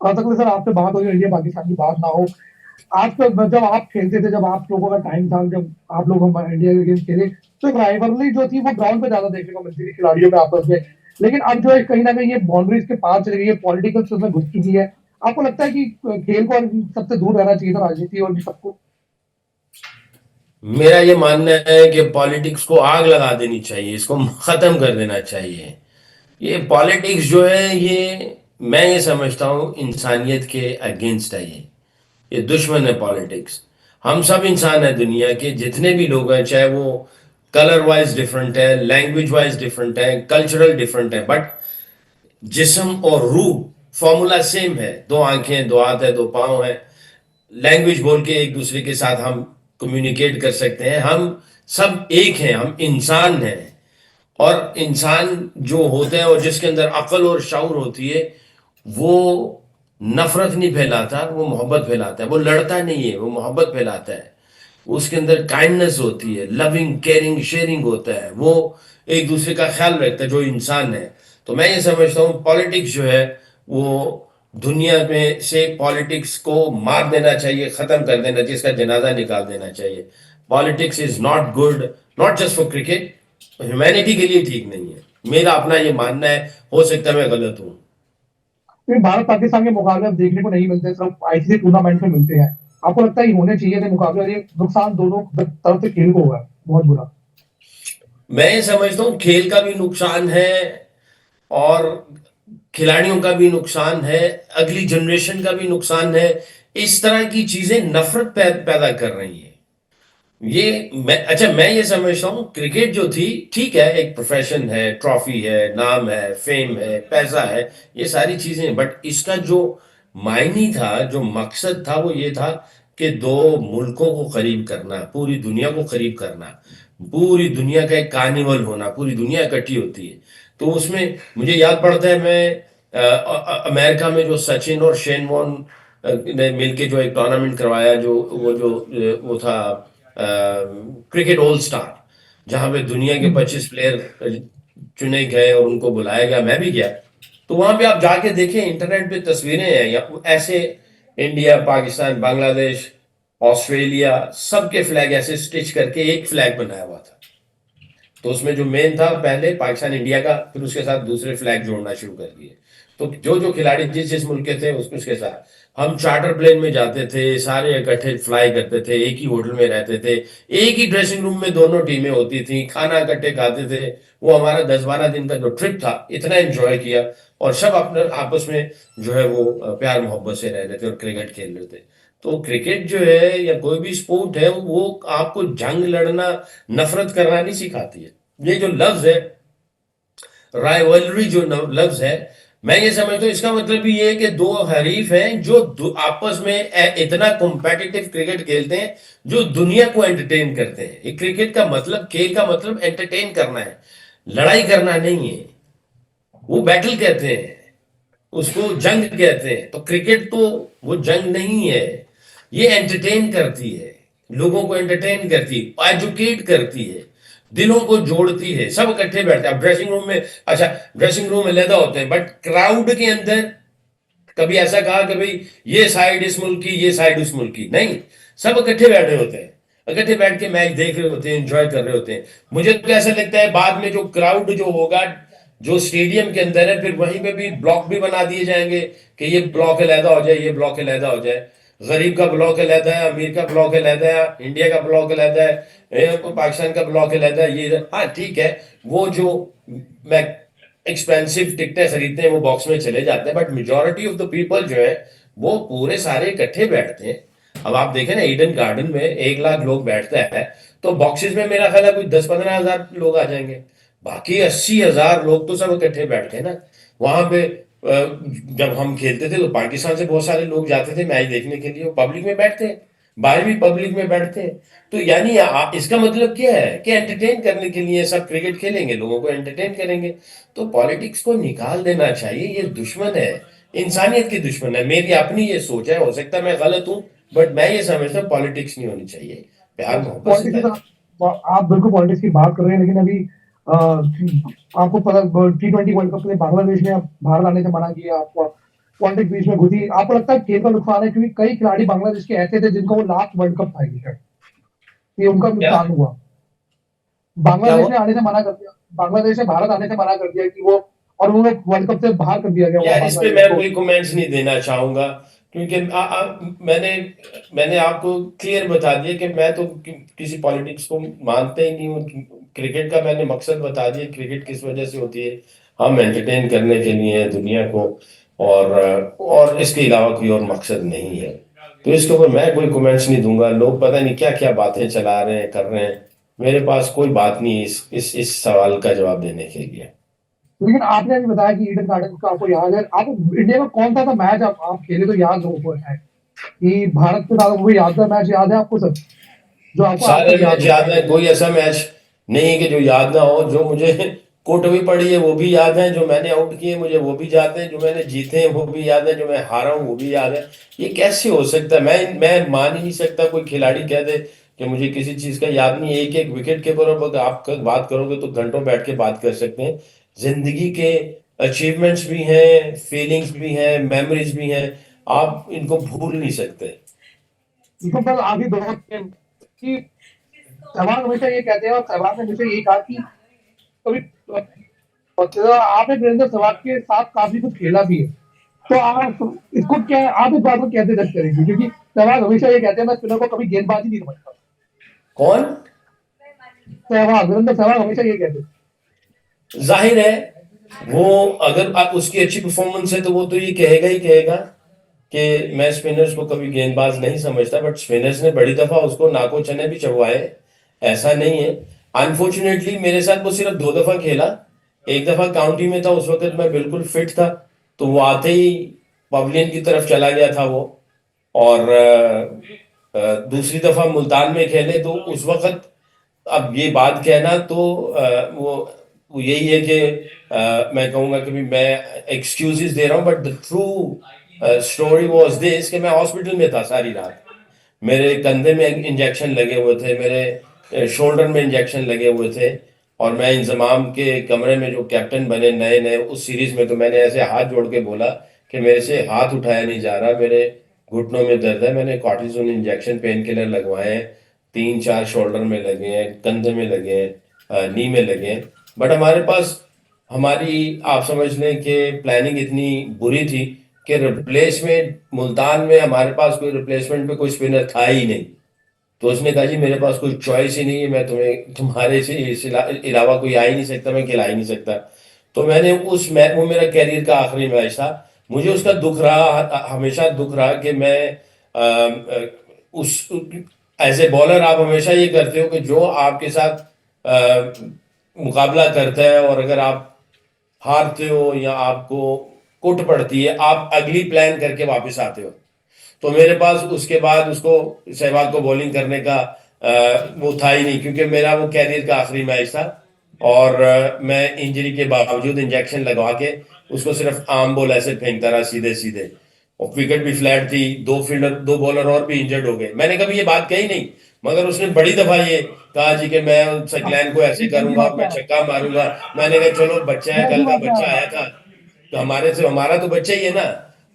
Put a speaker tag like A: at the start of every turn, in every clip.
A: आज तक तो सर आपसे बात हो रही है, इंडिया पाकिस्तान की बात ना हो। आज तो जब आप खेलते थे, जब आप लोगों का टाइम था, जब आप लोग हम इंडिया के अगेंस्ट खेले, तो एक राइवलरी जो थी वो ग्राउंड पे ज्यादा देखने को मिलती थी खिलाड़ियों में आपस में। लेकिन अब जो है कहीं ना कहीं ये बाउंड्रीज के पार चली गई है, पॉलिटिकल उसमें घुस चुकी है। आपको लगता है कि खेल को और सबसे दूर रहना चाहिए था, राजनीति और सबको?
B: मेरा ये मानना है कि पॉलिटिक्स को आग लगा देनी चाहिए, इसको खत्म कर देना चाहिए। ये पॉलिटिक्स जो है, ये मैं ये समझता हूँ इंसानियत के अगेंस्ट है। ये दुश्मन है पॉलिटिक्स। हम सब इंसान है, दुनिया के जितने भी लोग हैं, चाहे वो कलर वाइज डिफरेंट है, लैंग्वेज वाइज डिफरेंट है, कल्चरल डिफरेंट है, बट जिस्म और रूह फॉर्मूला सेम है। दो आंखें, दो हाथ है, दो पाँव है। लैंग्वेज बोल के एक दूसरे के साथ हम कम्युनिकेट कर सकते हैं। हम सब एक हैं, हम इंसान हैं। और इंसान जो होते हैं और जिसके अंदर अक्ल और शऊर होती है, वो नफरत नहीं फैलाता, वो मोहब्बत फैलाता है। वो लड़ता नहीं है, वो मोहब्बत फैलाता है। उसके अंदर काइंडनेस होती है, लविंग केयरिंग शेयरिंग होता है। वो एक दूसरे का ख्याल रखता है, जो इंसान है। तो मैं ये समझता हूँ पॉलिटिक्स जो है, वो दुनिया में से पॉलिटिक्स को मार देना चाहिए, खत्म कर देना चाहिए, इसका जनाजा निकाल देना चाहिए। Politics is not good, not just for cricket, humanity के लिए ठीक नहीं है। मेरा अपना ये मानना है, हो सकता है मैं गलत हूँ।
A: क्योंकि भारत पाकिस्तान के मुकाबले अब देखने को नहीं मिलते, सिर्फ आईसीसी टूर्नामेंट में मिलते हैं। आपको लगता है कि होने चाहिए थे मुकाबले, और ये नुकसान दोनों तरफ से खेल को हुआ है बहुत बुरा?
B: मैं ये समझता हूँ खेल का भी नुकसान है, और खिलाड़ियों का भी नुकसान है, अगली जनरेशन का भी नुकसान है। इस तरह की चीजें नफरत पैदा कर रही हैं। मैं ये समझता हूँ क्रिकेट जो थी, ठीक है, एक प्रोफेशन है, ट्रॉफी है, नाम है, फेम है, पैसा है, ये सारी चीजें हैं। बट इसका जो मायने था, जो मकसद था, वो ये था कि दो मुल्कों को करीब करना, पूरी दुनिया को करीब करना, पूरी दुनिया का एक कार्निवल होना, पूरी दुनिया इकट्ठी होती है। तो उसमें मुझे याद पड़ता है, मैं अमेरिका में जो सचिन और शेन वॉर्न ने मिलके जो एक टूर्नामेंट करवाया, वो था क्रिकेट ऑल स्टार, जहां पे दुनिया के 25 प्लेयर चुने गए और उनको बुलाया गया। मैं भी गया। तो वहां पे आप जाके देखें, इंटरनेट पे तस्वीरें हैं, या ऐसे इंडिया, पाकिस्तान, बांग्लादेश, ऑस्ट्रेलिया, सबके फ्लैग ऐसे स्टिच करके एक फ्लैग बनाया हुआ था। तो उसमें जो मेन था, पहले पाकिस्तान इंडिया का, फिर उसके साथ दूसरे फ्लैग जोड़ना शुरू कर दिए। तो जो जो खिलाड़ी जिस जिस मुल्क के थे, उसके साथ हम चार्टर प्लेन में जाते थे, सारे इकट्ठे फ्लाई करते थे, एक ही होटल में रहते थे, एक ही ड्रेसिंग रूम में दोनों टीमें होती थी, खाना इकट्ठे खाते थे। वो हमारा 10-12 दिन का जो ट्रिप था, इतना एंजॉय किया। और सब अपने आपस में जो है वो प्यार मोहब्बत से रह रहे थे और क्रिकेट खेल रहे थे। तो क्रिकेट जो है, या कोई भी स्पोर्ट है, वो आपको जंग लड़ना, नफरत करना नहीं सिखाती है। ये जो लफ्ज है, राइवलरी जो लफ्ज है, मैं ये समझता हूँ इसका मतलब भी ये है कि दो हरीफ हैं जो आपस में इतना कॉम्पिटिटिव क्रिकेट खेलते हैं, जो दुनिया को एंटरटेन करते हैं। ये क्रिकेट का मतलब, खेल का मतलब एंटरटेन करना है, लड़ाई करना नहीं है। वो बैटल कहते हैं, उसको जंग कहते हैं। तो क्रिकेट तो वो जंग नहीं है, ये एंटरटेन करती है, लोगों को एंटरटेन करती है, एजुकेट करती है, दिलों को जोड़ती है। सब इकट्ठे बैठते हैं। अब ड्रेसिंग रूम में, अच्छा, ड्रेसिंग रूम में अलहदा होते हैं, बट क्राउड के अंदर कभी ऐसा कहा कि भाई ये साइड इस मुल्क की, ये साइड उस मुल्क की, नहीं। सब इकट्ठे बैठे होते हैं, इकट्ठे बैठ के मैच देख रहे होते हैं, एंजॉय कर रहे होते हैं। मुझे तो ऐसा लगता है बाद में जो क्राउड जो होगा, जो स्टेडियम के अंदर है, फिर वहीं पे भी ब्लॉक भी बना दिए जाएंगे कि ये ब्लॉक अलहदा हो जाए, ये ब्लॉक अलहदा हो जाए। गरीब का ब्लॉक अलहदा है, अमीर का ब्लॉक अलहदा है, इंडिया का ब्लॉक अलहदा है, पाकिस्तान का ब्लॉक अलहदा है। ये हाँ ठीक है, वो जो मैं एक्सपेंसिव टिकटें खरीदते हैं वो बॉक्स में चले जाते हैं, but majority of the people जो है, वो पूरे सारे इकट्ठे बैठते हैं। अब आप देखें ना, ईडन गार्डन में 1 लाख लोग बैठता है, तो बॉक्सेस में मेरा ख्याल है कोई 10-15 हजार लोग आ जाएंगे। बाकी 80 हजार लोग तो सब इकट्ठे बैठते हैं ना वहां पे। जब हम खेलते थे तो पाकिस्तान से बहुत सारे लोग जाते थे मैच देखने के लिए, वो पब्लिक में बैठते हैं, बाहर भी पब्लिक में बैठते हैं। तो यानी इसका मतलब क्या है कि एंटरटेन करने के लिए सब क्रिकेट खेलेंगे, लोगों को एंटरटेन करेंगे। तो पॉलिटिक्स को निकाल देना चाहिए, ये दुश्मन है, इंसानियत की दुश्मन है। मेरी अपनी ये सोच है, हो सकता है मैं गलत हूं, बट मैं ये समझता हूँ पॉलिटिक्स नहीं होनी चाहिए, प्यार मोहब्बत से
A: पॉलिटिक्स
B: पहले।
A: आप बिल्कुल पॉलिटिक्स की बात कर रहे हैं, लेकिन अभी आपको पता T20 वर्ल्ड कप के लिए बांग्लादेश ने भारत आने से मना किया आपको। पॉलिटिक्स बीच में घुसी। आपको लगता है खेल का नुकसान है, क्योंकि कई खिलाड़ी बांग्लादेश के ऐसे थे जिनका वो लास्ट वर्ल्ड कप था ये उनका
B: क्या
A: नुकसान हुआ।
B: क्या
A: बांग्लादेश
B: हुआ?
A: ने आने से मना कर दिया, बांग्लादेश ने भारत आने से मना कर दिया कि वो, और उन्होंने वर्ल्ड कप से बाहर कर दिया गया वहां
B: यार इस पे
A: बांग्लादेश
B: मैं
A: को।
B: कोई कमेंट्स नहीं देना चाहूंगा, क्योंकि मैंने मैंने आपको क्लियर बता दिया कि मैं तो किसी पॉलिटिक्स को मानता ही नहीं हूँ। क्रिकेट का मैंने मकसद बता दिया, क्रिकेट किस वजह से होती है। हम एंटरटेन करने के लिए हैं दुनिया को, और इसके अलावा कोई और मकसद नहीं है। तो इसके ऊपर मैं कोई कमेंट्स नहीं दूंगा। लोग पता नहीं क्या क्या बातें चला रहे हैं, कर रहे हैं। मेरे पास कोई बात नहीं है इस सवाल का जवाब देने के लिए।
A: लेकिन आपने अभी बताया कि ईडन गार्डन का आपको याद है, आप इंडिया का कौन सा मैच आप खेले तो याद हो है कि भारत के साथ कोई यादगार मैच याद है आपको सर, जो आपको आज
B: सारे
A: तक याद
B: मैच
A: हो?
B: याद है, कोई ऐसा मैच नहीं है कि जो याद ना हो। जो मुझे कुट भी पड़ी है वो भी याद है, जो मैंने आउट किए मुझे वो भी याद है, जो मैंने जीते हैं वो भी याद है, जो मैं हारा हूँ वो भी याद है। ये कैसे हो सकता है? मैं मान ही नहीं सकता कोई खिलाड़ी कह दे कि मुझे किसी चीज का याद नहीं है। एक एक विकेट के ऊपर अगर आप बात करोगे तो घंटों बैठ के बात कर सकते हैं। जिंदगी के अचीवमेंट्स भी हैं, फीलिंग्स भी हैं, मेमोरीज भी हैं। आप इनको भूल नहीं सकते।
A: तो बस आगे दो कि सहवाग हमेशा ये कहते हैं, और सहवाग ने हमेशा ये कहा कि कभी आपने वीरेंद्र सहवाग के साथ काफी कुछ खेला भी है, तो आप इसको क्या, आप इस बात को कैसे जज करेंगे? क्योंकि सहवाग हमेशा ये कहते हैं मैं स्पिनर को कभी गेंदबाजी नहीं समझता।
B: कौन?
A: सहवाग, वीरेंद्र सहवाग हमेशा ये कहते हैं।
B: जाहिर है, वो अगर आप उसकी अच्छी परफॉर्मेंस है तो वो तो ये कहेगा ही कहेगा कि मैं स्पिनर्स को कभी गेंदबाज नहीं समझता। बट स्पिनर्स ने बड़ी दफा उसको नाको चने भी चबवाए, ऐसा नहीं है। अनफॉर्चुनेटली मेरे साथ वो सिर्फ 2 दफा खेला। एक दफा काउंटी में था, उस वक्त मैं बिल्कुल फिट था, तो वो आते ही पवेलियन की तरफ चला गया था वो। और दूसरी दफा मुल्तान में खेले तो उस वक्त, अब ये बात कहना तो वो यही है कि मैं कहूंगा कि भी मैं एक्सक्यूजेस दे रहा हूँ, but the true story was this कि मैं हॉस्पिटल में था सारी रात। मेरे कंधे में इंजेक्शन लगे हुए थे, मेरे शोल्डर में इंजेक्शन लगे हुए थे। और मैं इंजमाम के कमरे में जो कैप्टन बने नए नए उस सीरीज में, तो मैंने ऐसे हाथ जोड़ के बोला कि मेरे से हाथ उठाया नहीं जा रहा, मेरे घुटनों में दर्द है। मैंने कॉर्टिसोन इंजेक्शन पेन किलर लगवाए हैं, 3 4 शोल्डर में लगे हैं, कंधे में लगे हैं, नी में लगे हैं। बट हमारे पास, हमारी आप समझ लें कि प्लानिंग इतनी बुरी थी कि रिप्लेसमेंट मुल्तान में हमारे पास कोई रिप्लेसमेंट पे कोई स्पिनर था ही नहीं। तो उसने कहा जी मेरे पास कोई चॉइस ही नहीं है, मैं तुम्हें तुम्हारे से अलावा कोई आ ही नहीं सकता, मैं खिला ही नहीं सकता। तो मैंने उस मैच, वो मेरा कैरियर का आखिरी मैच था। मुझे उसका दुख रहा, हमेशा दुख रहा कि मैं उस एज ए बॉलर आप हमेशा ये करते हो कि जो आपके साथ मुकाबला करता है, और अगर आप हारते हो या आपको कुट पड़ती है, आप अगली प्लान करके वापस आते हो। तो मेरे पास उसके बाद उसको, सहवाग को बॉलिंग करने का वो था ही नहीं, क्योंकि मेरा वो कैरियर का आखिरी मैच था। और मैं इंजरी के बावजूद इंजेक्शन लगवा के उसको सिर्फ आर्म बॉल ऐसे फेंकता रहा सीधे सीधे। और विकेट भी फ्लैट थी, 2 बॉलर और भी इंजर्ड हो गए। मैंने कभी ये बात कही नहीं, मगर उसने बड़ी दफा ये कहा जी कि मैं सकलैन को ऐसे
A: एक दिन की
B: करूंगा,
A: बात
B: मैं
A: क्या,
B: छक्का मारूंगा। मैंने कहा चलो बच्चा है,
A: मैं ऐसी
B: कल का
A: बात क्या,
B: बच्चा आया था, तो हमारे से हमारा तो बच्चा ही है ना।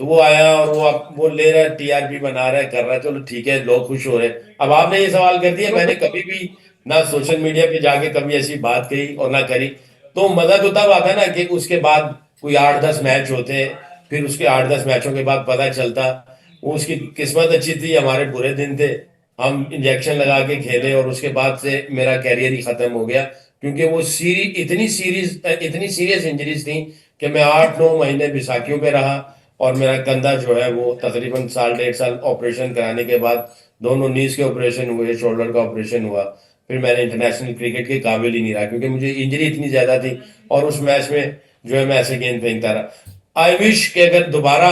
B: तो वो आया और वो अब वो ले रहा है, टीआरपी बना रहा है, कर रहा है, चलो ठीक है, लोग खुश हो रहे हैं। अब आपने ये सवाल कर दिया, मैंने कभी भी ना सोशल मीडिया पे जाके कभी ऐसी बात कही और ना करी। तो मजा तो तब आता ना कि उसके बाद कोई 8 10 मैच होते, फिर उसके 8 10 मैचों के बाद पता चलता। वो उसकी किस्मत अच्छी थी, हमारे बुरे दिन थे। हम इंजेक्शन लगा के खेले और उसके बाद से मेरा कैरियर ही खत्म हो गया, क्योंकि वो इतनी सीरियस इंजरीज थी कि मैं 8 9 महीने बैसाखियों पे रहा। और मेरा कंधा जो है वो तकरीबन साल 1.5 साल ऑपरेशन कराने के बाद, दोनों नीज के ऑपरेशन हुए, शोल्डर का ऑपरेशन हुआ, फिर मैंने इंटरनेशनल क्रिकेट के काबिल ही नहीं रहा, क्योंकि मुझे इंजरी इतनी ज्यादा थी। और उस मैच में जो है मैं ऐसे गेंद फेंकता रहा। आई विश कि अगर दोबारा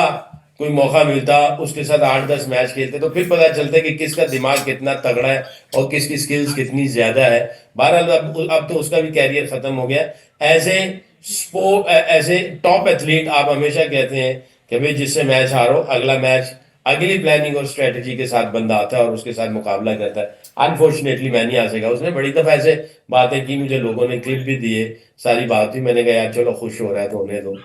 B: कोई मौका मिलता, उसके साथ 8 10 मैच खेलते, तो फिर पता चलता कि किसका दिमाग कितना तगड़ा है और किसकी स्किल्स कितनी ज्यादा है। बहरहाल अब तो उसका भी कैरियर खत्म हो गया। As a sport, as a top athlete आप हमेशा कहते हैं कि भाई जिससे मैच हारो, अगला मैच अगली प्लानिंग और स्ट्रेटजी के साथ बंदा आता है और उसके साथ मुकाबला करता है। अनफॉर्चुनेटली मैं नहीं आ सका। उसने बड़ी दफा ऐसे बातें की, मुझे लोगों ने क्लिप भी दिए, सारी बात हुई, मैंने कहा यार चलो खुश हो रहा है तो होने दो।